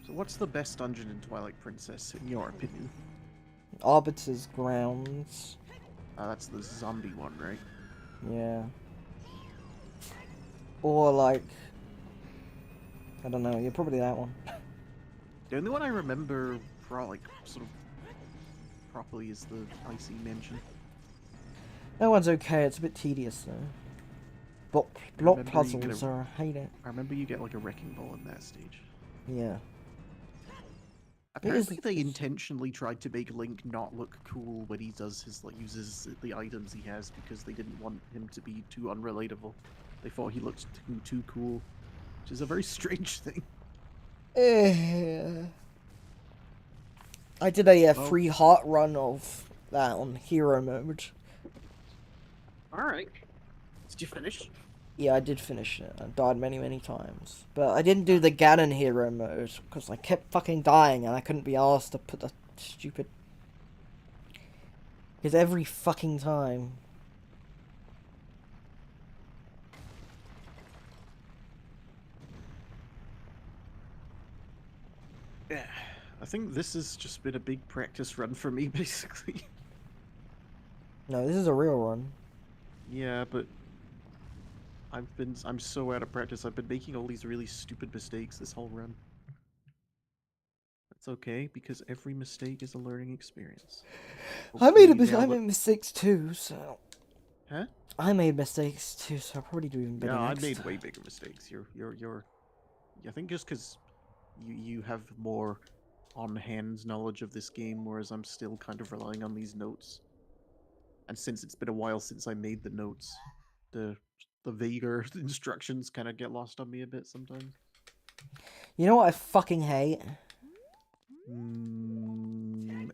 So what's the best dungeon in Twilight Princess, in your opinion? Arbiter's Grounds. That's the zombie one, right? Yeah. Or like, I don't know, you're probably that one. The only one I remember, like, sort of properly is the Icy Mansion. That one's okay, it's a bit tedious though. Block remember you puzzles get are, I hate it. I remember you get like a wrecking ball in that stage. Yeah. Apparently they intentionally tried to make Link not look cool when he does his uses the items he has because they didn't want him to be too unrelatable. They thought he looked too cool, which is a very strange thing. I did a free heart run of that on hero mode. Alright. Did you finish? Yeah, I did finish it. I died many times. But I didn't do the Ganon hero mode, because I kept fucking dying and I couldn't be asked to put the stupid... Because every fucking time... Yeah. I think this has just been a big practice run for me, basically. No, this is a real run. Yeah, but I'm so out of practice. I've been making all these really stupid mistakes this whole run. That's okay, because every mistake is a learning experience. I made mistakes too, so... Huh? I made mistakes too, so I'll probably do even better Yeah, I next made time. way bigger mistakes. You're I think just because you have more on-hand knowledge of this game, whereas I'm still kind of relying on these notes. And since it's been a while since I made the notes, the vaguer instructions kind of get lost on me a bit sometimes. You know what I fucking hate?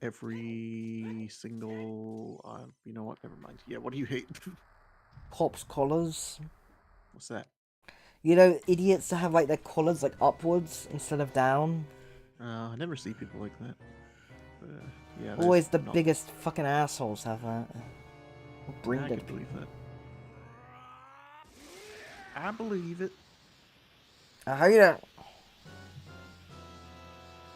Every single. You know what? Never mind. Yeah, what do you hate? Pops collars. What's that? You know, idiots that have like their collars like upwards instead of down. I never see people like that. But, yeah, there's Always the not. biggest fucking assholes have that. Bring I dead could believe people. that. I believe it. I hate it.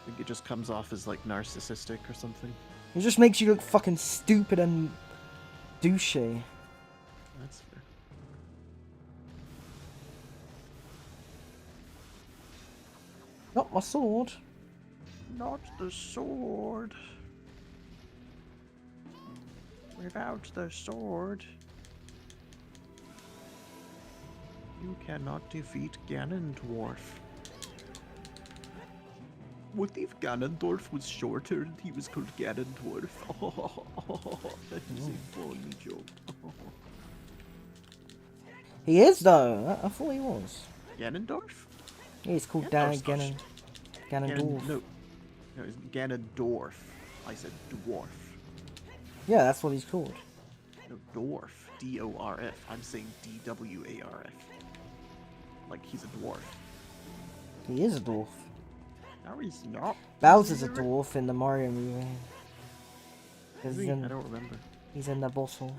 I think it just comes off as like narcissistic or something. It just makes you look fucking stupid and douchey. That's fair. Not my sword. Not the sword. Without the sword, you cannot defeat Ganondorf. What if Ganondorf was shorter and he was called Ganondorf? That is a funny joke. He is though. I thought he was. Ganondorf? Yeah, he's called Ganondorf's not Ganondorf. No, it's Ganondorf. I said dwarf. Yeah, that's what he's called. No, dwarf. D-O-R-F. I'm saying D-W-A-R-F. Like he's a dwarf. He is a dwarf. No, he's not. Bowser's a dwarf in the Mario movie. 'Cause Is he? I don't remember. he's in the bottle.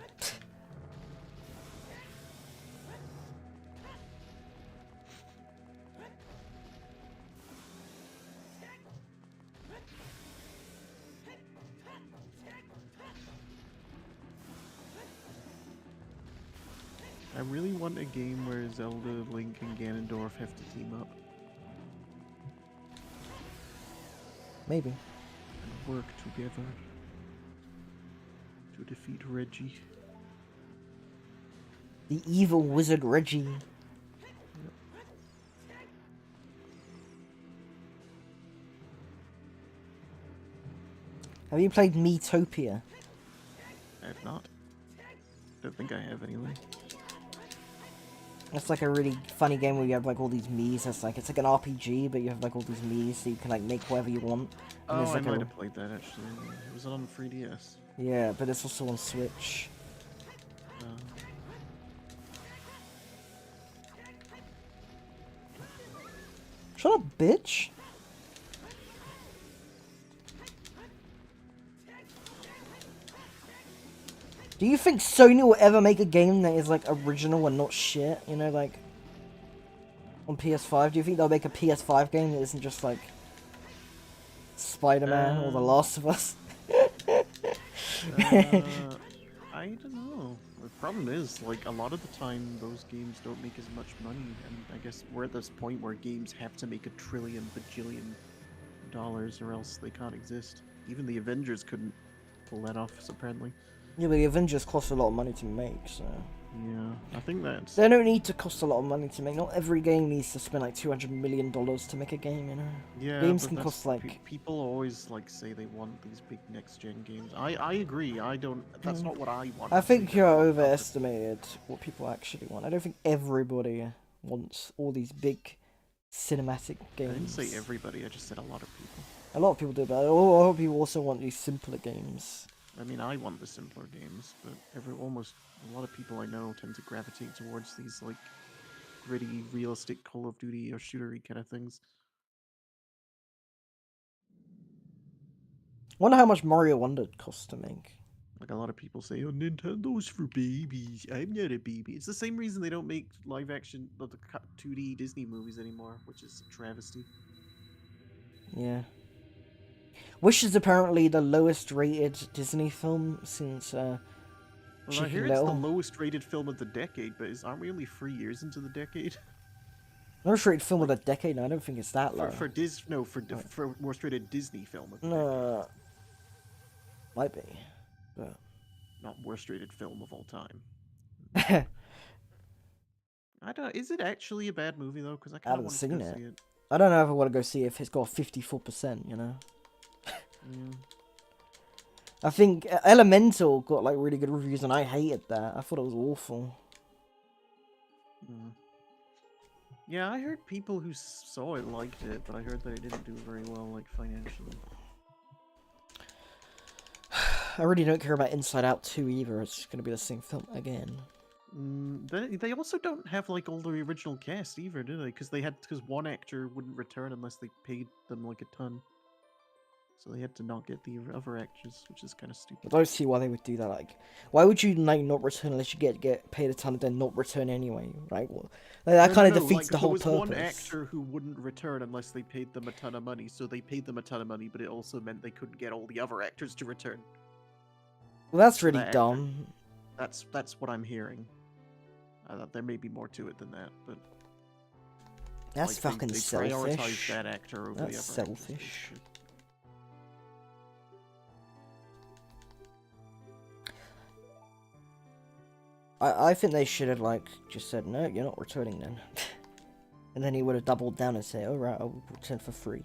I really want a game where Zelda, Link, and Ganondorf have to team up Maybe. and work together to defeat Reggie. The evil wizard Reggie. Have you played Miitopia? I have not. Don't think I have anyway. It's like a really funny game where you have like all these Miis. It's like an RPG, but you have like all these Miis, so you can like make whatever you want. And Oh, there's, I like, might have played that actually. Was it on 3DS? Yeah, but it's also on Switch. Uh, Shut up, bitch! Do you think Sony will ever make a game that is like original and not shit? You know, like on PS5. Do you think they'll make a PS5 game that isn't just like Spider-Man or The Last of Us? I don't know. The problem is, like, a lot of the time, those games don't make as much money, and I guess we're at this point where games have to make $1 trillion bajillion or else they can't exist. Even the Avengers couldn't pull that off, apparently. Yeah, but the Avengers cost a lot of money to make, so... Yeah, I think that's... They don't need to cost a lot of money to make. Not every game needs to spend like $200 million to make a game, you know? Yeah, Games but can that's- cost like... people always, like, say they want these big next-gen games. I agree, I don't... That's not what I want. I to see. think I you're want other- overestimated what people actually want. I don't think everybody wants all these big cinematic I games. didn't say everybody, I just said a lot of people. A lot of people do, but a lot of people also want these simpler games. I mean, I want the simpler games, but almost a lot of people I know tend to gravitate towards these like gritty, realistic Call of Duty or shootery kind of things. Wonder how much Mario Wonder cost to make. Like a lot of people say, "Oh, Nintendo's for babies." I'm not a baby. It's the same reason they don't make live action, the 2D Disney movies anymore, which is a travesty. Yeah. Wish is apparently the lowest rated Disney film since Well, I Chicken hear it's the Little. lowest rated film of the decade, but aren't we only 3 years into the decade? Lowest rated film of the decade? No, I don't think it's that low. For worst rated Disney film of the decade. No. Might be. But... Not worst rated film of all time. I I don't. Is it actually a bad movie though? Because I kind of haven't want to seen go it. see it. don't know if I want to go see it if it's got 54%, you know? Mm. I think Elemental got like really good reviews, and I hated that. I thought it was awful. Mm. Yeah, I heard people who saw it liked it, but I heard that it didn't do very well, like, financially. I really don't care about Inside Out 2 either. It's just gonna be the same film again. They also don't have, like, all the original cast either, do they? Because one actor wouldn't return unless they paid them, like, a ton. So they had to not get the other actors, which is kind of I stupid. don't see why they would do that. Like, why would you like not return unless you get paid a ton and then not return anyway? Right? Well, that kind of defeats like, the whole there was one purpose. actor who wouldn't return unless they paid them a ton of money, so they paid them a ton of money, but it also meant they couldn't get all the other actors to return. Well, that's So really that actor- dumb. That's what I'm hearing. There may be more to it than that, but That's like, fucking they selfish. prioritize that actor over That's the other actors, selfish. basically. I think they should have like just said no, you're not returning then, and then he would have doubled down and said, "All right, I'll return for free."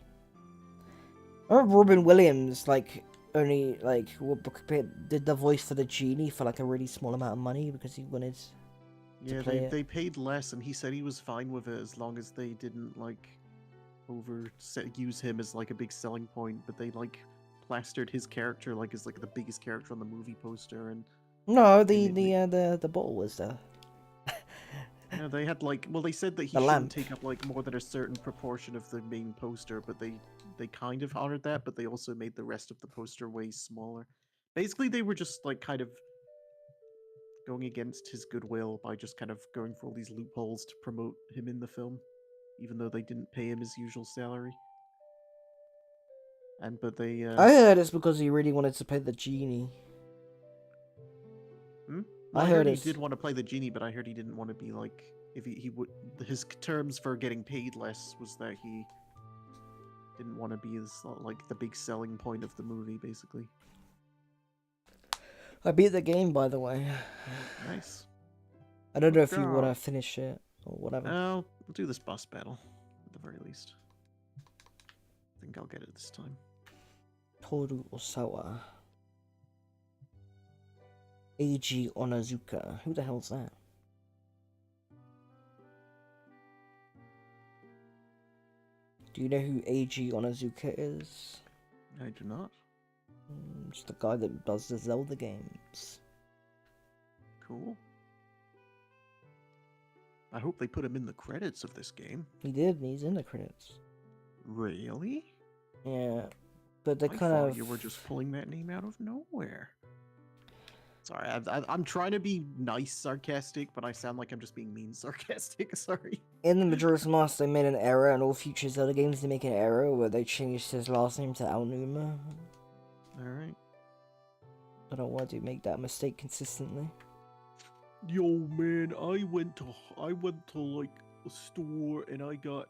I remember Robin Williams like only like did the voice for the genie for like a really small amount of money because he wanted. Yeah, play it. they paid less, and he said he was fine with it as long as they didn't like use him as like a big selling point. But they like plastered his character like as like the biggest character on the movie poster, and No, they the bottle was there. yeah, they had like, well, they said that he The shouldn't lamp. take up like more than a certain proportion of the main poster, but they kind of honored that, but they also made the rest of the poster way smaller. Basically, they were just like kind of going against his goodwill by just kind of going for all these loopholes to promote him in the film, even though they didn't pay him his usual salary. But they I heard it's because he really wanted to play the genie. Well, I I heard heard he it's- did want to play the genie, but I heard he didn't want to be like, if he would, his terms for getting paid less was that he didn't want to be as like the big selling point of the movie, basically. I beat the game, by the way. Nice. I don't know Good if you want to job. finish it or whatever. I'll do this boss battle at the very least. I think I'll get it this time. Toru Osawa. Eiji Onazuka. Who the hell's that? Do you know who Eiji Onazuka is? I do not. It's the guy that does the Zelda games. Cool. I hope they put him in the credits of this game. He did, and he's in the credits. Really? Yeah, but they I kind thought of... you were just pulling that name out of nowhere. Sorry, I'm trying to be nice sarcastic, but I sound like I'm just being mean sarcastic. Sorry. In the Majora's Mask, they made an error, and all future Zelda games they make an error where they changed his last name to Aonuma. Alright. I don't want to make that mistake consistently. Yo, man, I went to like a store and I got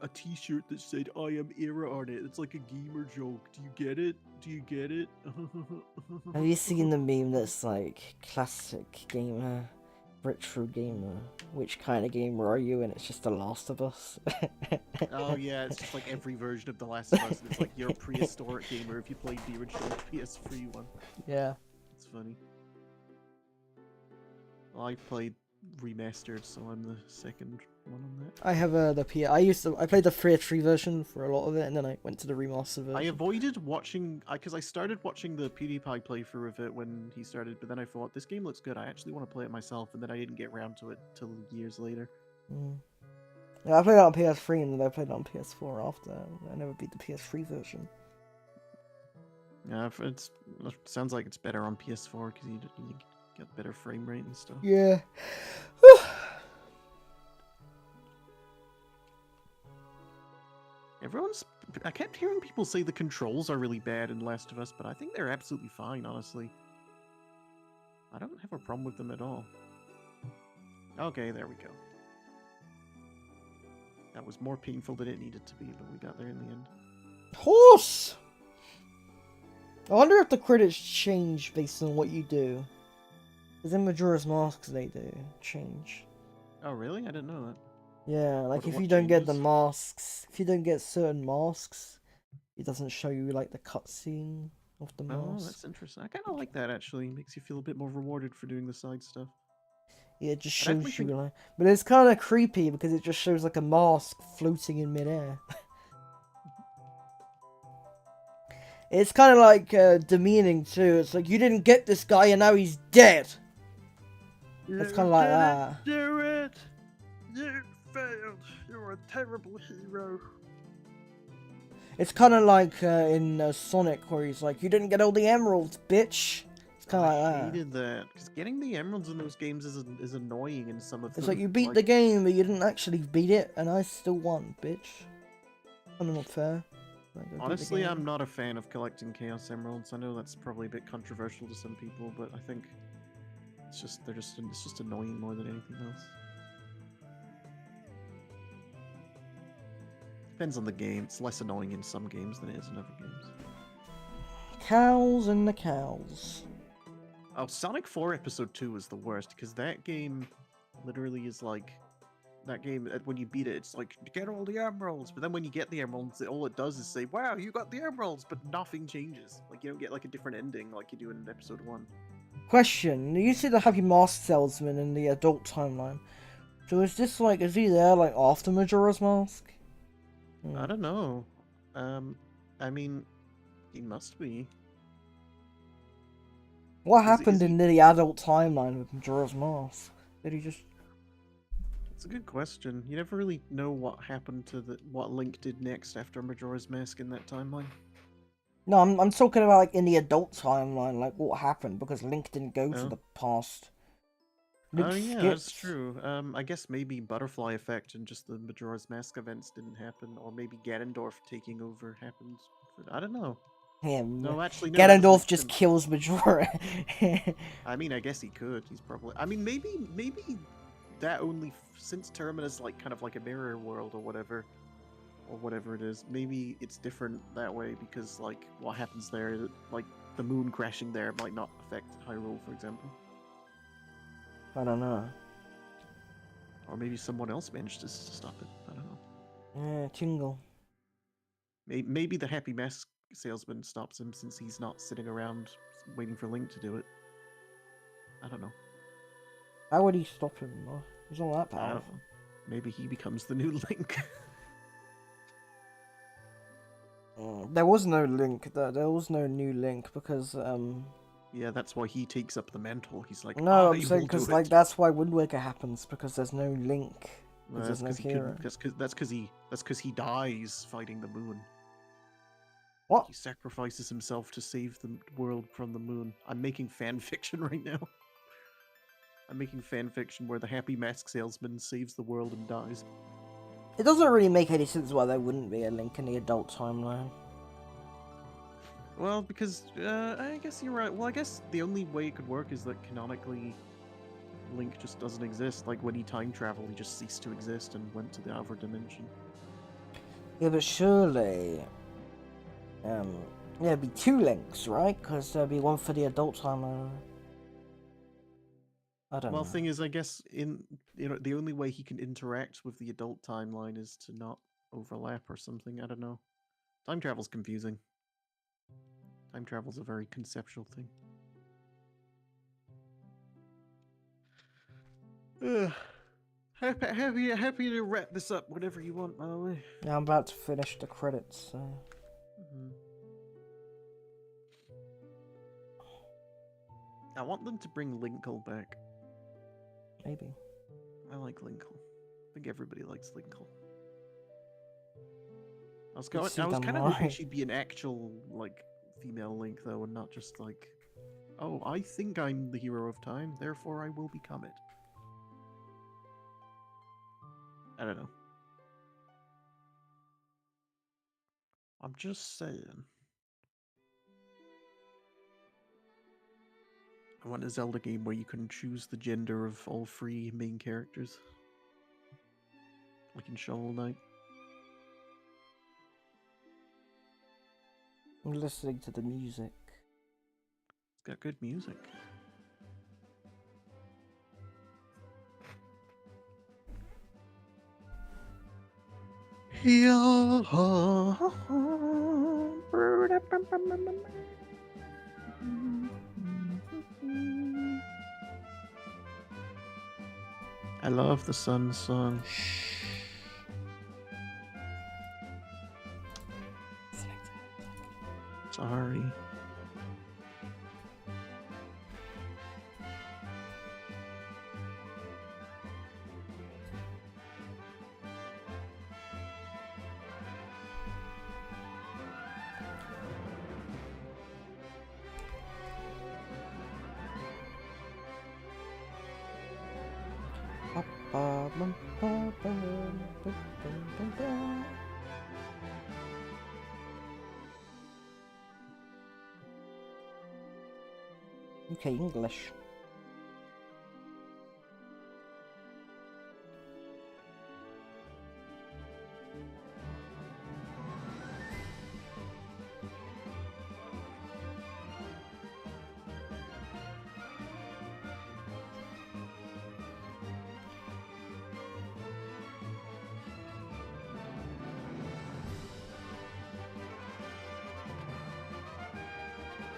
a t-shirt that said I am Era on it. It's like a gamer joke. Do you get it? Do you get it? Have you seen the meme that's like, classic gamer, retro gamer, which kind of gamer are you? And it's just The Last of Us. Oh yeah, it's just like every version of The Last of Us. And it's like you're a prehistoric gamer if you played the original PS3 one. Yeah. It's funny. Well, I played remastered, so I'm the second one on that. I have I played the 3 version for a lot of it, and then I went to the remaster version. I avoided watching, because I started watching the PewDiePie playthrough of it when he started, but then I thought, this game looks good, I actually want to play it myself, and then I didn't get around to it till years later. Yeah, I played it on PS3, and then I played it on PS4 after. I never beat the PS3 version. Yeah, it sounds like it's better on PS4, because you get better frame rate and stuff. Yeah. I kept hearing people say the controls are really bad in Last of Us, but I think they're absolutely fine, honestly. I don't have a problem with them at all. Okay, there we go. That was more painful than it needed to be, but we got there in the end. Horse! I wonder if the credits change based on what you do. Because in Majora's Mask they do change. Oh, really? I didn't know that. Yeah, like if what you don't get the changes? masks, if you don't get certain masks, it doesn't show you like the cutscene of the Oh, mask. that's interesting. I kind of like that actually. Makes you feel a bit more rewarded for doing the side stuff. Yeah, it just I definitely shows you think like, but it's kind of creepy because it just shows like a mask floating in midair. It's kind of like demeaning too. It's like you didn't get this guy and now he's dead. It's kind of like that. Do it! You failed! You're a terrible hero. It's kind of like in Sonic where he's like, "You didn't get all the emeralds, bitch." It's kind of I like that. hated that because getting the emeralds in those games is annoying in some of them. It's like you beat the game, but you didn't actually beat it, and I still won, bitch. Kind of not fair. Like, I beat the Honestly, game. I'm not a fan of collecting Chaos Emeralds. I know that's probably a bit controversial to some people, but I think it's just it's just annoying more than anything else. Depends on the game. It's less annoying in some games than it is in other games. Cows and the cows. Oh, Sonic 4 Episode 2 is the worst because that game literally is like that game when you beat it, it's like get all the emeralds, but then when you get the emeralds, all it does is say, "Wow, you got the emeralds," but nothing changes. Like you don't get like a different ending like you do in Episode 1. Question: you see the Happy Mask Salesman in the adult timeline. So is this like, is he there like after Majora's Mask? I don't know. I mean, he must be. What Is happened he? in the adult timeline with Majora's Mask? Did he just? It's a good question. You never really know what happened to what Link did next after Majora's Mask in that timeline. No, I'm talking about like in the adult timeline, like what happened because Link didn't go to Oh. the past. Link Oh yeah, that's skipped. true. I guess maybe Butterfly Effect and just the Majora's Mask events didn't happen, or maybe Ganondorf taking over happened. I don't know. Yeah, No, actually, no. That doesn't Ganondorf make just sense. kills Majora. I mean, I guess he could. He's probably. I mean, maybe that only since Terminus like kind of like a mirror world or whatever it is. Maybe it's different that way because like what happens there, like the moon crashing there might not affect Hyrule, for example. I don't know. Or maybe someone else managed to stop it. I don't know. Yeah, Tingle. Maybe the Happy Mask salesman stops him since he's not sitting around waiting for Link to do it. I don't know. How would he stop him? He's not that I don't powerful. know. Maybe he becomes the new Link. There was no Link. There was no new Link because Yeah, that's why he takes up the mantle. He's like, No, I I'm saying will do because it. like that's why Wind Waker happens because there's no Link. Because That's there's no because he hero. couldn't. That's because he dies fighting the moon. What? He sacrifices himself to save the world from the moon. I'm making fan fiction right now. I'm making fan fiction where the Happy Mask salesman saves the world and dies. It doesn't really make any sense why there wouldn't be a Link in the adult timeline. Well, because I guess you're right. Well, I guess the only way it could work is that canonically, Link just doesn't exist. Like when he time traveled, he just ceased to exist and went to the other dimension. Yeah, but surely, yeah, it'd be two Links, right? Because there'd be one for the adult timeline. I don't Well, know. thing is, I guess the only way he can interact with the adult timeline is to not overlap or something. I don't know. Time travel's confusing. Time travel's a very conceptual thing. Happy to wrap this up whenever you want, by the way. Yeah, I'm about to finish the credits. So. I want them to bring Linkle back. Maybe. I like Linkle. I think everybody likes Linkle. I was kind of hoping she'd be an actual like female Link though, and not just like, oh, I think I'm the hero of time, therefore I will become it. I don't know. I'm just saying. I want a Zelda game where you can choose the gender of all three main characters. Like in Shovel Knight. I'm listening to the music. It's got good music. I love the sun song. Sorry. Okay, English.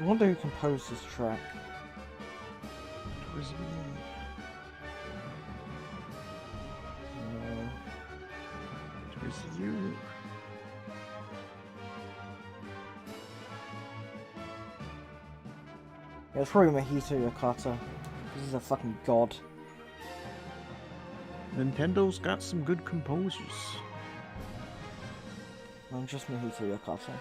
I wonder who composed this track. It was me. It was you. Yeah, it's probably Mahito Yokata. This is a fucking god. Nintendo's got some good composers. I'm just Mahito Yokata.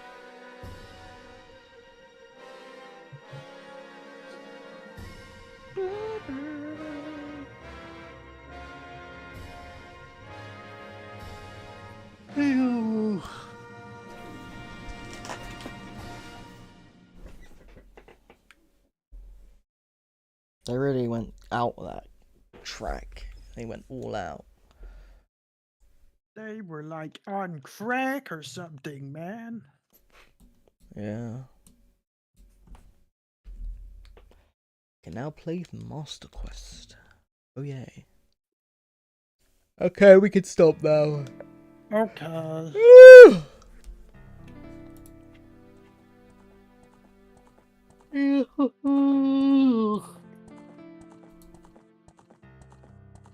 Ew. They really went out with that track. They went all out. They were like on crack or something, man. Yeah. Can now play Master Quest. Oh yay. Okay, we can stop now. Okay. Woo!